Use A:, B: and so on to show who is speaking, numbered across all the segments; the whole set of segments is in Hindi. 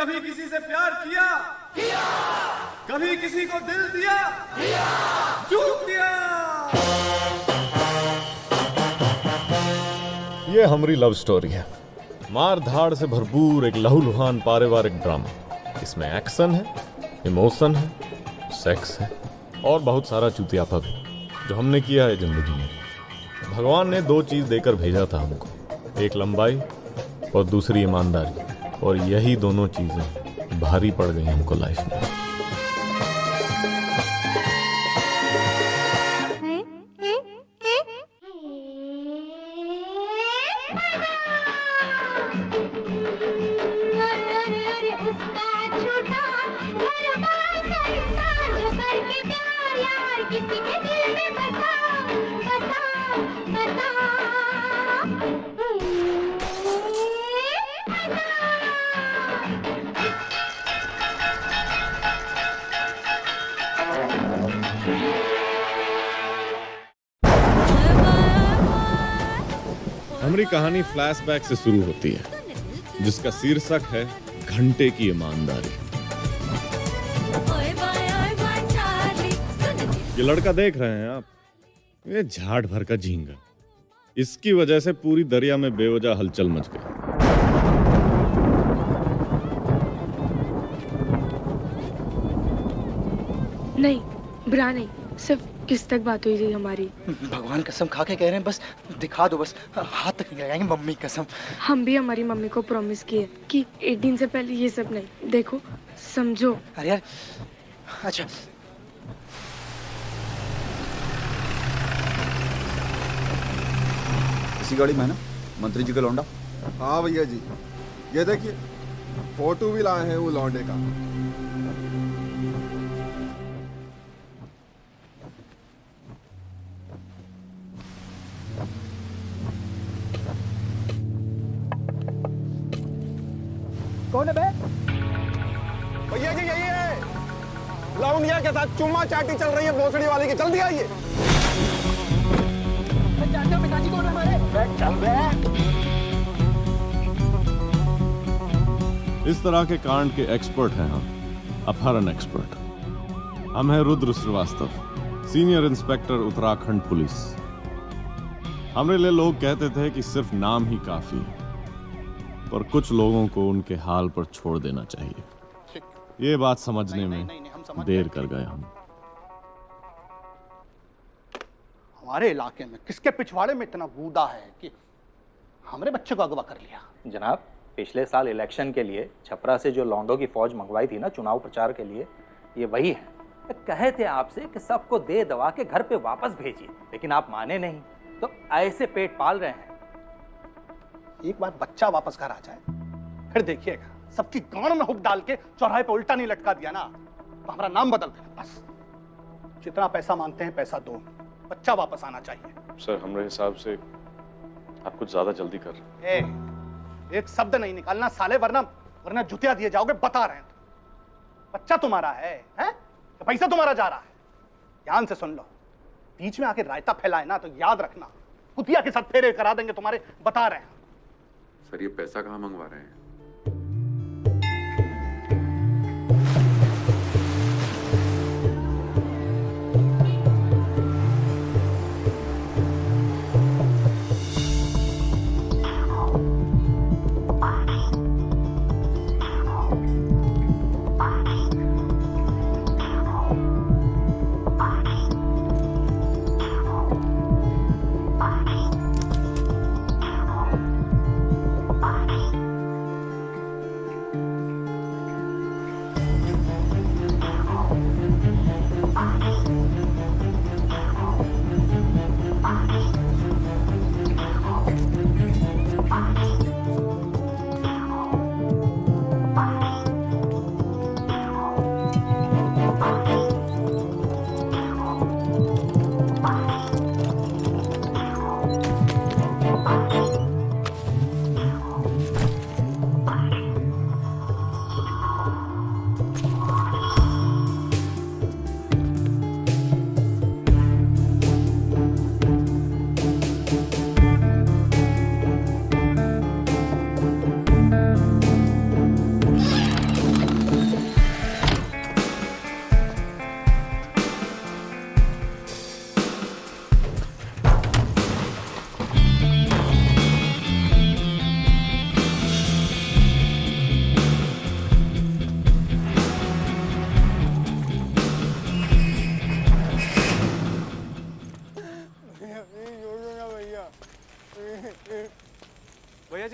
A: कभी किसी से प्यार किया? किया। कभी किसी को दिल दिया? दिया। चूक दिया।
B: ये हमारी लव स्टोरी है, मार धाड़ से भरपूर एक लहूलुहान पारिवारिक ड्रामा। इसमें एक्शन है, इमोशन है, सेक्स है और बहुत सारा चूतियापा भी, जो हमने किया है जिंदगी में। भगवान ने 2 चीज देकर भेजा था हमको, एक लंबाई और दूसरी ईमानदारी, और यही दोनों चीजें भारी पड़ गई हमको लाइफ में। हमारी कहानी फ्लैशबैक से शुरू होती है, जिसका शीर्षक है घंटे की ईमानदारी। ये लड़का देख रहे हैं आप, ये झाड़ भर का झींगा, इसकी वजह से पूरी दरिया में बेवजह हलचल मच गई।
C: नहीं, बुरा नहीं, सिर्फ किस तक बात हुई थी हमारी।
D: भगवान कसम खा के कह रहे हैं, बस दिखा दो, बस हाथ तक नहीं लगाएंगे, मम्मी कसम।
C: हम भी हमारी मम्मी को प्रॉमिस किए कि 18 से पहले ये सब नहीं। देखो, समझो।
D: अरे यार, अच्छा
E: इसी गाड़ी में है ना मंत्री जी का लौंडा?
F: हाँ भैया जी, ये देखिए फोटो भी लाए हैं वो लौंडे का।
G: कौन है बे?
F: भैया जी यही है, लौंडिया के साथ चुम्मा चाटी चल रही है भोसड़ी वाले की। जल्दी आइए।
G: जानते हो पिताजी कौन है हमारे? चल बे।
B: इस तरह के कांड के एक्सपर्ट हैं हम, अपहरण एक्सपर्ट। हम हैं Rudra Shrivastava, senior inspector Uttarakhand police. हमारे लिए लोग कहते थे कि सिर्फ नाम ही काफी है, पर कुछ लोगों को उनके हाल पर छोड़ देना चाहिए। ये बात समझने में देर कर गए हम।
G: हमारे इलाके में किसके पिछवाड़े में इतना गूदा है कि हमारे बच्चे को अगवा कर लिया?
H: जनाब, पिछले साल इलेक्शन के लिए छपरा से जो लौंडों की फौज मंगवाई थी ना चुनाव प्रचार के लिए, ये वही है। कहे थे आपसे कि सबको दे दवा के घर पे वापस भेजिए, लेकिन आप माने नहीं, तो ऐसे पेट पाल रहे हैं।
G: एक बार बच्चा वापस घर आ जाए, फिर देखिएगा सबकी गांड में हुक डाल के चौराहे पे उल्टा नहीं लटका दिया ना, तो हमारा नाम बदल देना बस। जितना पैसा मांगते हैं पैसा दो, बच्चा वापस आना चाहिए।
B: सर, हमारे हिसाब से आप कुछ ज्यादा जल्दी कर रहे
G: हैं। एक शब्द नहीं निकालना साले, वरना जुतिया दिए जाओगे। बता रहे हैं बच्चा तुम्हारा है, तो पैसा तुम्हारा जा रहा है। ध्यान से सुन लो, बीच में आके रायता फैलाए ना तो याद रखना कुतिया के साथ फेरे करा देंगे तुम्हारे। बता रहे हैं।
E: सर, ये पैसा कहाँ मंगवा रहे हैं?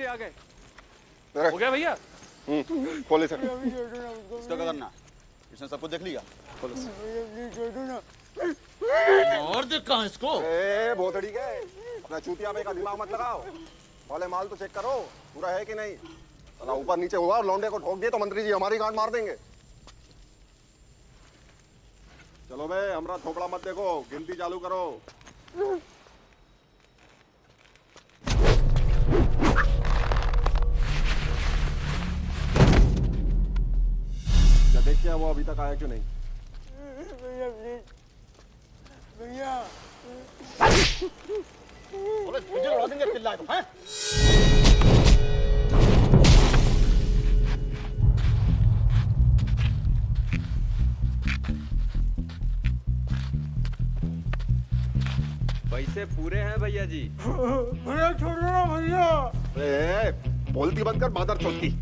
A: आ गए।
F: हो
A: गया भैया?
F: पुलिस है।
E: इसका क्या करना? इसने सब कुछ देख लिया। पुलिस।
I: और देख कहाँ इसको?
F: ए भोसड़ी के अपना चूतिया पे का दिमाग मत लगाओ। वाले माल तो चेक करो पूरा है कि नहीं। अला ऊपर नीचे हुआ और लौंडे को ठोक दिए तो मंत्री जी हमारी गांड मार देंगे। चलो बे, हमरा थोपड़ा मत देखो, गिनती चालू करो। क्या देख क्या वो अभी तक आया क्यों नहीं?
I: भैया
G: पुलिस बिजली उड़ा देंगे चिल्लाए तो, हैं?
A: पैसे पूरे हैं भैया जी।
I: भैया छोड़ो ना भैया।
F: बोलती बंद कर बादर चौथी।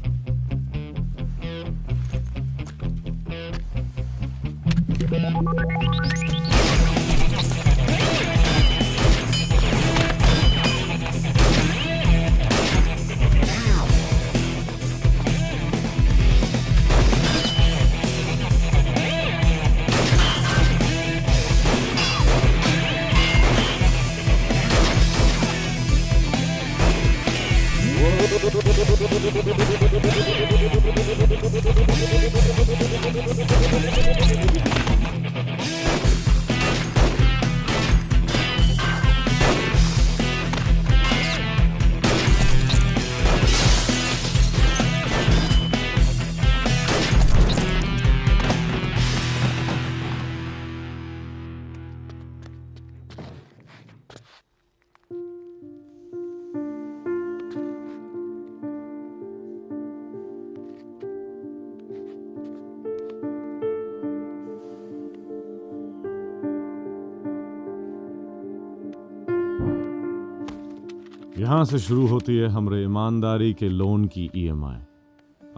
B: यहाँ से शुरू होती है हमरे ईमानदारी के लोन की EMI।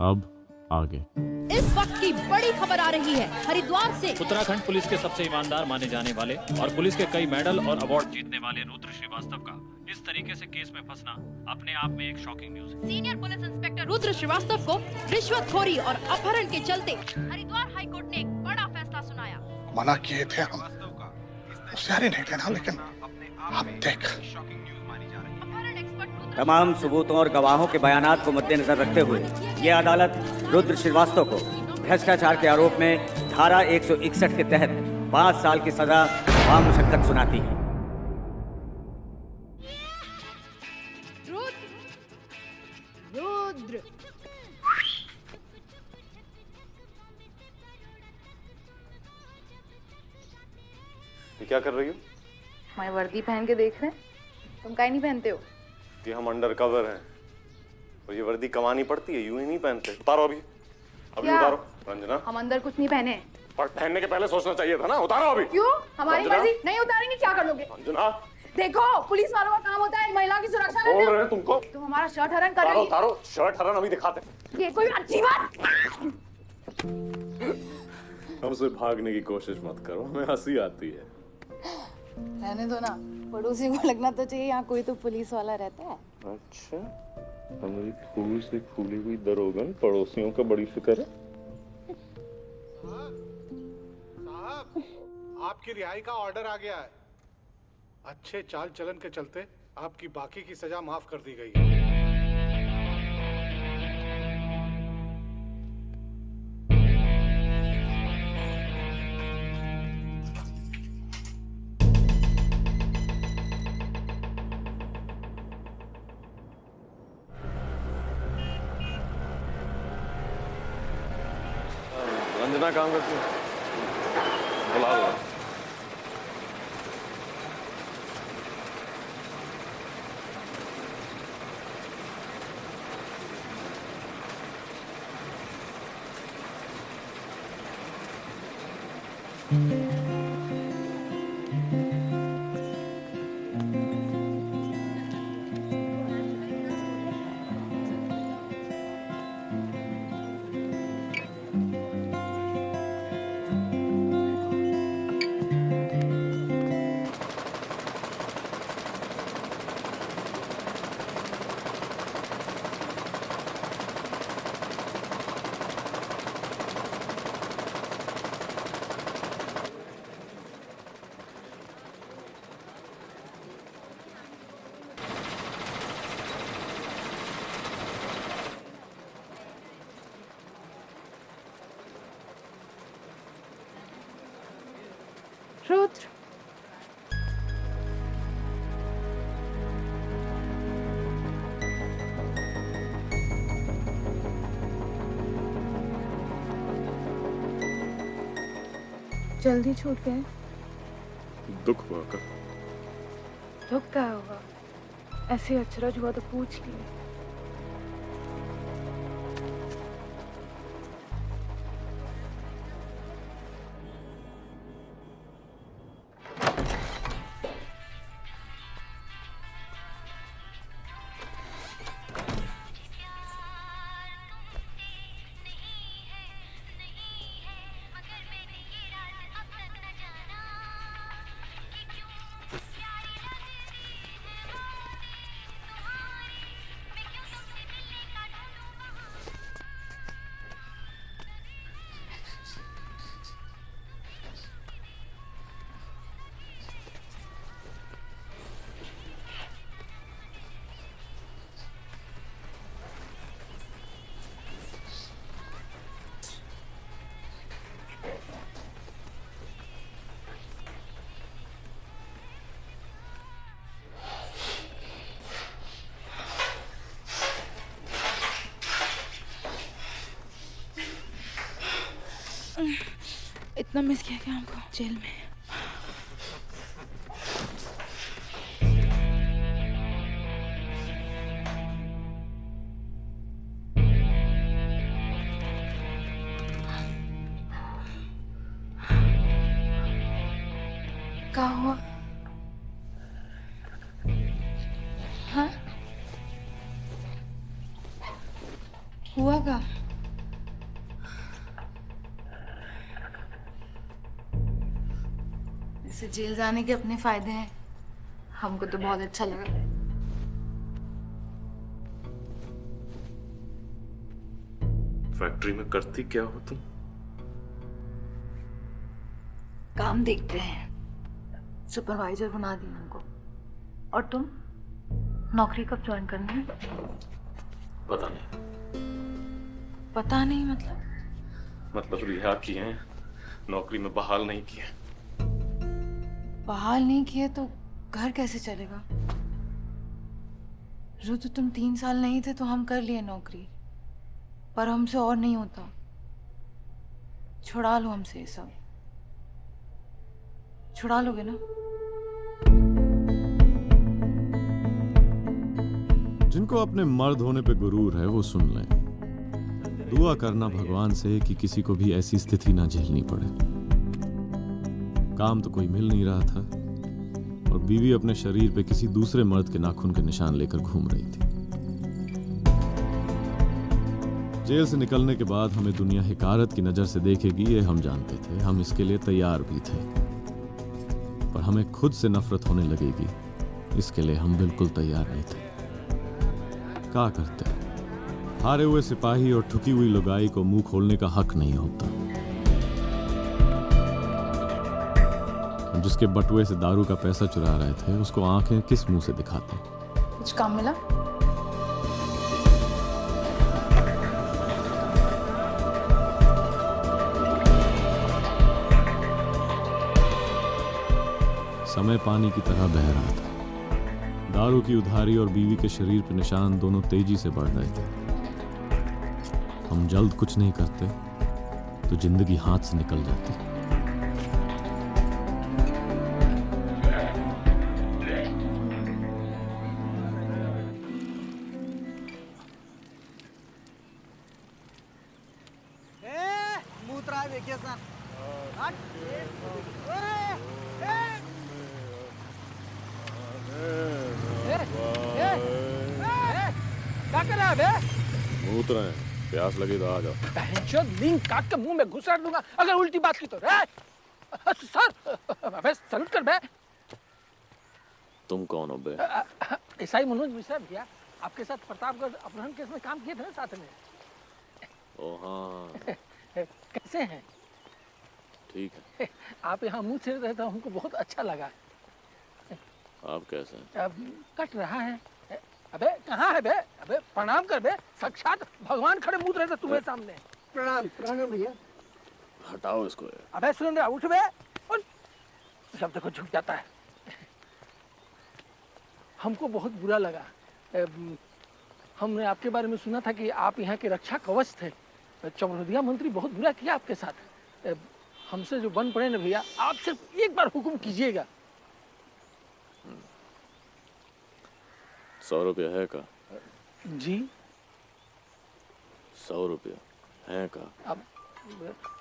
B: अब आगे।
J: इस वक्त की बड़ी खबर आ रही है हरिद्वार से।
K: उत्तराखंड पुलिस के सबसे ईमानदार माने जाने वाले और पुलिस के कई मेडल और अवार्ड जीतने वाले रुद्र श्रीवास्तव का इस तरीके से केस में फंसना अपने आप में एक शॉकिंग न्यूज है।
J: Senior police inspector Rudra Shrivastava को रिश्वतखोरी और अपहरण के चलते हरिद्वार हाईकोर्ट ने एक बड़ा फैसला सुनाया।
G: मना किए थे हम, होशियारी नहीं लेना, लेकिन अब देख।
L: तमाम सबूतों और गवाहों के बयानात को मद्देनजर रखते हुए ये अदालत रुद्र श्रीवास्तव को भ्रष्टाचार के आरोप में धारा 161 के तहत 5 साल की सजा बामुशक्कत सुनाती है।
J: रुद्र
M: ये क्या कर रही हो?
N: हमारी वर्दी पहन के देख रहे हैं, तुम काहे नहीं पहनते हो?
M: कि हम अंडर कवर हैं और ये वर्दी कमानी पड़ती है, यूं ही नहीं पहनते। उतारो अभी उतारो रंजना।
N: हम अंदर कुछ नहीं पहने।
M: पर पहनने के पहले सोचना चाहिए था ना। उतारो अभी।
N: क्यों? हमारी मर्जी। नहीं उतारेंगे, क्या कर लोगे?
M: रंजना
N: देखो, पुलिस वालों का काम होता है महिला की सुरक्षा
M: बोल रहे हैं तुमको।
N: तुम हमारा शर्ट हरण कर रही हो।
M: उतारो शर्ट हरण अभी दिखाते।
N: ये कोई अच्छी बात?
B: हमसे भागने की कोशिश मत करो, हमें हंसी आती है।
N: रहने दो ना, पड़ोसी को लगना तो चाहिए यहाँ कोई तो पुलिस वाला रहता है।
B: अच्छा, हमारी फूल से फूली हुई दरोगन पड़ोसियों का बड़ी फिक्र है।
O: साहब, आपकी रिहाई का ऑर्डर आ गया है। अच्छे चाल चलन के चलते आपकी बाकी की सजा माफ कर दी गई है।
M: रंजना काम करती है, बुला लो।
N: रुद्र, जल्दी छूट गए।
M: दुख हुआ का?
N: दुख क्या होगा, ऐसे अचरज हुआ तो पूछ लिए। इतना मिस किया क्या हमको जेल में? क्या हुआ? हाँ? हुआ क्या? इसे जेल जाने के अपने फायदे हैं, हमको तो बहुत अच्छा लगा।
M: फैक्ट्री में करती क्या हो तुम?
N: काम देखते हैं, सुपरवाइजर बना दिया हमको। और तुम नौकरी कब ज्वाइन करनी है?
M: पता नहीं।
N: पता नहीं मतलब
M: रिहा किए हैं, नौकरी में बहाल नहीं किए।
N: बहाल नहीं किए तो घर कैसे चलेगा? रुद्र, तुम 3 साल नहीं थे तो हम कर लिए नौकरी, पर हमसे और नहीं होता। छुड़ा लो हमसे ये सब, छुड़ा लोगे ना?
B: जिनको अपने मर्द होने पे गुरूर है वो सुन लें। दुआ करना भगवान से कि किसी को भी ऐसी स्थिति ना झेलनी पड़े। काम तो कोई मिल नहीं रहा था और बीवी अपने शरीर पे किसी दूसरे मर्द के नाखून के निशान लेकर घूम रही थी। जेल से निकलने के बाद हमें दुनिया हिकारत की नजर से देखेगी ये हम जानते थे, हम इसके लिए तैयार भी थे। पर हमें खुद से नफरत होने लगेगी इसके लिए हम बिल्कुल तैयार नहीं थे। क्या करते? हारे हुए सिपाही और ठुकी हुई लुगाई को मुंह खोलने का हक नहीं होता। जिसके बटुए से दारू का पैसा चुरा रहे थे उसको आंखें किस मुंह से दिखाते?
N: कुछ काम मिला?
B: समय पानी की तरह बह रहा था। दारू की उधारी और बीवी के शरीर पर निशान दोनों तेजी से बढ़ रहे थे। हम जल्द कुछ नहीं करते तो जिंदगी हाथ से निकल जाती। प्यास लगी तो आ जाओ।
P: लिंक काट के मुंह में घुसा दूंगा अगर उल्टी बात की तो। सर, अबे सल्यूट कर बे।
B: तुम कौन हो बे?
P: एसआई मनोज मिश्रा भैया, आपके साथ प्रतापगढ़ अपहरण केस में काम किए थे ना साथ में।
B: ओ हाँ।
P: कैसे हैं?
B: ठीक है।
P: आप यहाँ मुंह से रहे तो हमको बहुत अच्छा लगा।
B: आप कैसे हैं?
P: अब कट रहा है। अबे कहाँ है बे? अबे प्रणाम कर बे, साक्षात भगवान खड़े मुंह रहे थे तुम्हारे सामने। प्रणाम प्रणाम भैया।
B: हटाओ इसको।
P: अबे सुरेंद्र उठ बे। जब देखो झुक जाता है। हमको बहुत बुरा लगा। हमने आपके बारे में सुना था कि आप यहाँ के रक्षा कवच थे। चमरौदिया मंत्री बहुत बुरा किया आपके साथ। हमसे जो बन पड़े ना भैया, आप सिर्फ एक बार हुक्म कीजिएगा।
M: 100 रुपया है का?
P: जी
M: 100 रुपया है का?
P: अब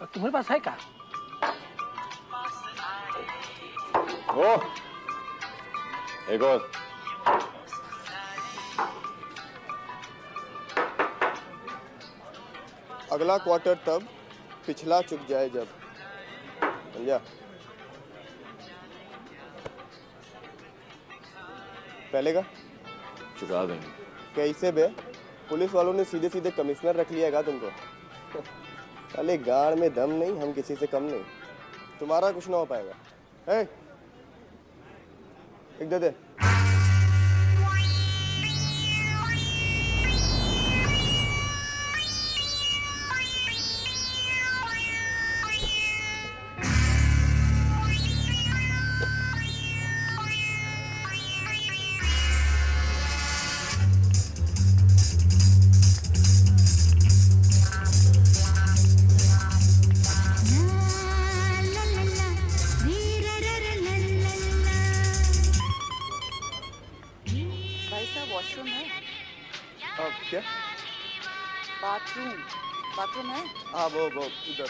P: तुम्हारे पास है का?
M: ओ, एक और।
Q: अगला क्वार्टर तब पिछला चुक जाए जब, समझा? पहले का
M: चुका देंगे।
Q: कैसे बे? पुलिस वालों ने सीधे सीधे कमिश्नर रख लिया है तुमको? अरे गाड़ में दम नहीं, हम किसी से कम नहीं। तुम्हारा कुछ ना हो पाएगा। है? एक दे दे। क्या?
R: बाथरूम है?
Q: हाँ वो उधर।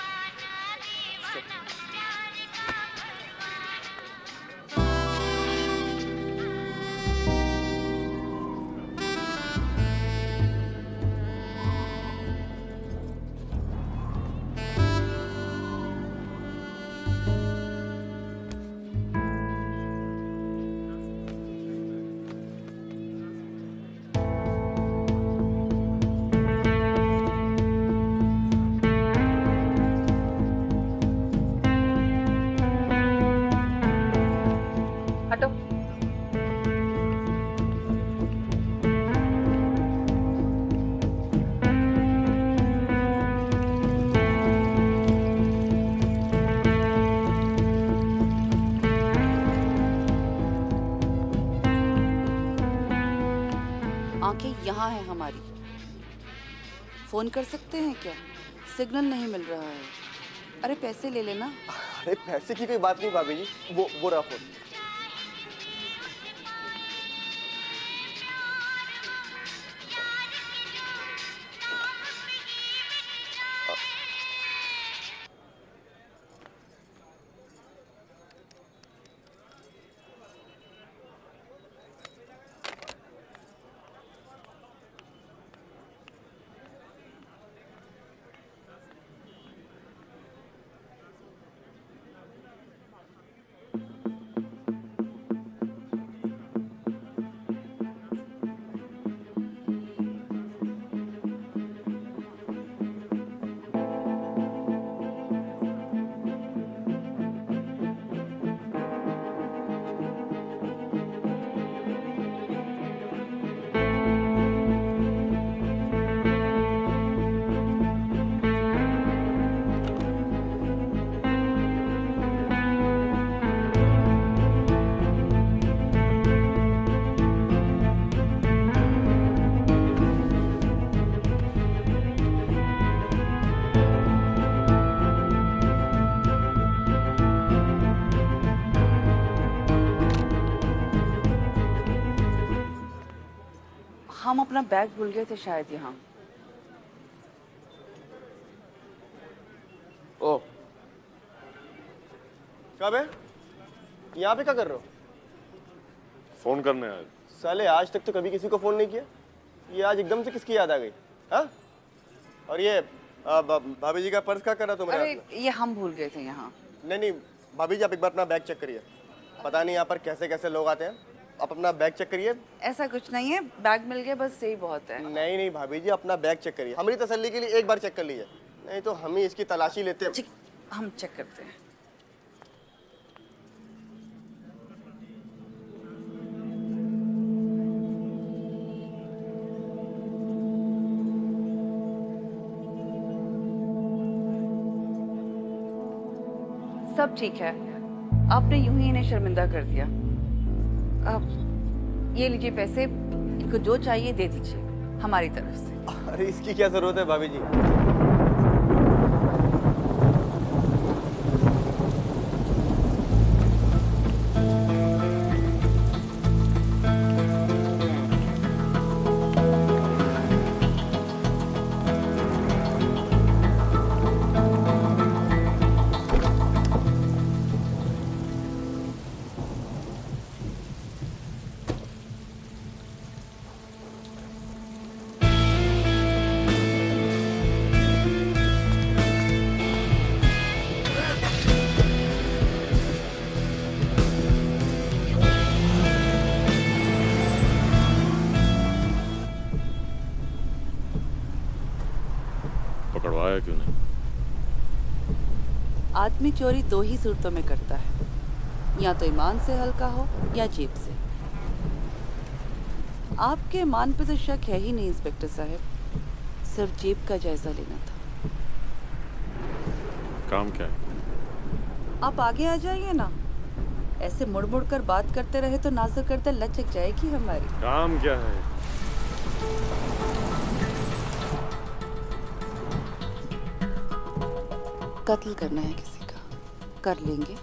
R: आंखें यहाँ है हमारी। फोन कर सकते हैं क्या? सिग्नल नहीं मिल रहा है। अरे पैसे ले लेना।
Q: अरे पैसे की कोई बात नहीं भाभी जी, वो रहा फोन।
R: हम अपना बैग भूल गए थे शायद यहाँ।
Q: ओ, कब है? यहाँ पे क्या कर रहे हो?
M: फोन करने आए।
Q: साले आज तक तो कभी किसी को फोन नहीं किया, ये आज एकदम से किसकी याद आ गई? हाँ? और ये भाभी जी का पर्स क्या कर रहा तुम्हारे हाथ में?
R: अरे ये हम भूल गए थे यहाँ।
Q: नहीं भाभी जी, आप एक बार अपना बैग चेक करिए। पता नहीं यहाँ पर कैसे कैसे लोग आते हैं। आप अपना बैग चेक करिए।
R: ऐसा कुछ नहीं है, बैग मिल गया बस यही बहुत है।
Q: नहीं भाभी जी, अपना बैग चेक करिए। हमारी तसल्ली के लिए एक बार चेक कर लीजिए, नहीं तो हम ही इसकी तलाशी लेते हैं।
R: हम चेक करते हैं। सब ठीक है, आपने यूं ही इन्हें शर्मिंदा कर दिया। अब ये लीजिए पैसे, इनको जो चाहिए दे दीजिए हमारी तरफ से।
Q: अरे इसकी क्या जरूरत है भाभी जी?
B: पकड़वाया क्यों नहीं?
R: आदमी चोरी दो ही सूरतों में करता है, या तो ईमान से हल्का हो या जेब से। आपके ईमान पे तो शक है ही नहीं इंस्पेक्टर साहब, सिर्फ जेब का जायजा लेना था।
B: काम क्या है?
R: आप आगे आ जाइए ना, ऐसे मुड़ मुड़ कर बात करते रहे तो नाजुक गर्दन लचक जाएगी हमारी।
B: काम क्या है?
R: कत्ल करना है किसी का, कर लेंगे।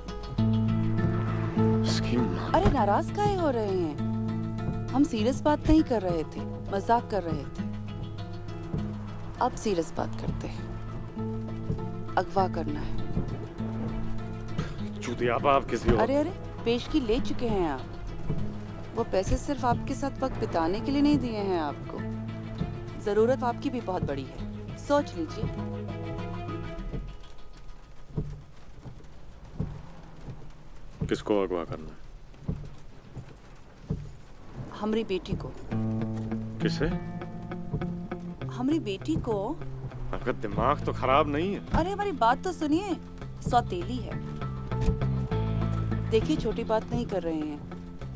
R: अरे नाराज काहे हो रहे हैं? हम सीरियस बात नहीं कर रहे थे, मजाक कर रहे थे। अब सीरियस बात करते हैं। अगवा करना है।
B: आप किसी और...
R: अरे पेशगी ले चुके हैं आप। वो पैसे सिर्फ आपके साथ वक्त बिताने के लिए नहीं दिए हैं आपको। जरूरत आपकी भी बहुत बड़ी है, सोच लीजिए।
B: किसको अगवा करना है?
R: हमारी बेटी को।
B: किसे?
R: हमारी बेटी को।
B: आपका दिमाग तो खराब नहीं है?
R: अरे हमारी बात तो सुनिए, सौतेली है। देखिए छोटी बात नहीं कर रहे हैं,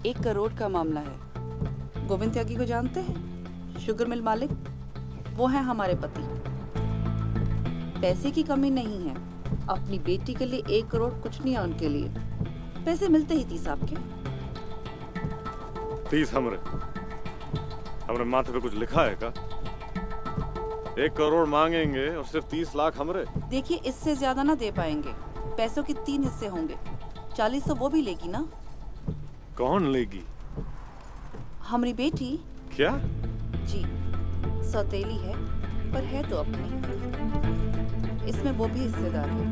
R: 1 करोड़ का मामला है। गोविंद त्यागी को जानते हैं? शुगर मिल मालिक, वो है हमारे पति। पैसे की कमी नहीं है, अपनी बेटी के लिए 1 करोड़ कुछ नहीं है उनके लिए। पैसे मिलते ही 30 आपके।
B: 30 हमरे माथे पे कुछ लिखा है का? 1 करोड़ मांगेंगे और सिर्फ 30 लाख हमरे?
R: देखिए इससे ज्यादा ना दे पाएंगे, पैसों के 3 हिस्से होंगे। 40 तो वो भी लेगी ना।
B: कौन लेगी?
R: हमारी बेटी।
B: क्या?
R: जी, सौतेली है पर है तो अपनी। इसमें वो भी हिस्सेदार है।